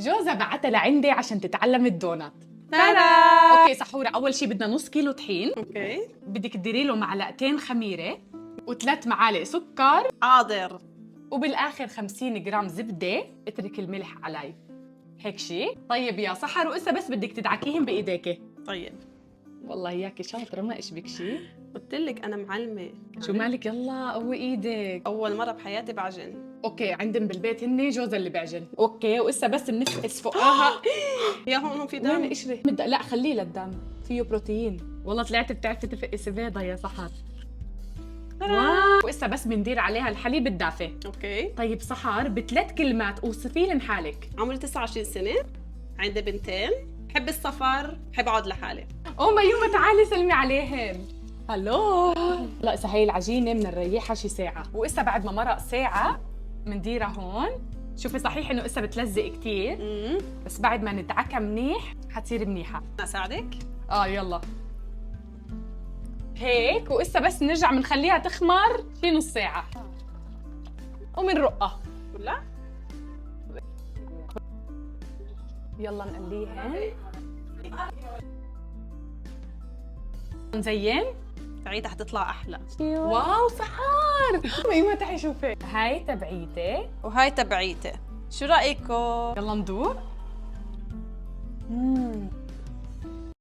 جوزها بعتها لعندي عشان تتعلم الدونات. تارا. اوكي سحورة، اول شي بدنا نص كيلو طحين، اوكي. بدك تديري له معلقتين خميرة و3 معالق سكر، حاضر. وبالاخر 50 جرام زبدة، اترك الملح علي. هيك شي. طيب يا سحر، وإسا بس بدك تدعكيهم بايديك. طيب. والله اياكي شاطرة، ما اشبك شي. قلت لك انا معلمه. شو مالك، يلا قوي ايدك. اول مره بحياتي بعجن. اوكي، عندهم بالبيت هن جوز اللي بعجن. اوكي، وإسا بس بنفقس فوقها. يا هون في وين دم. قشرة؟ لا خليه للدم، فيه بروتين. والله طلعت بتعرفي تفقسي بيضة يا سحر. واو. وإسا بس بندير عليها الحليب الدافئ. اوكي. طيب سحر، ب3 كلمات اوصفي لي حالك. عمري 29 سنه، عندي بنتين، بحب السفر، بحب اقعد لحالي. او ميومة، تعالي سلمي عليهم. هلو. لا إسا هي العجينة بنريحها شي ساعة، وإسا بعد ما مرق ساعة بنديرها هون. شوفي صحيح انه إسا بتلزق كتير، بس بعد ما ندعكها منيح حتصير منيحة. اساعدك؟ يلا هيك. وإسا بس نرجع بنخليها تخمر شي نص ساعة ومنرقها. ولا يلا نقليهن. نزين. تعيدها حتطلع احلى. واو سحر، ميمة تعي شوفي. هاي تبعيتي وهاي تبعيتي، شو رايكم؟ يلا ندوق.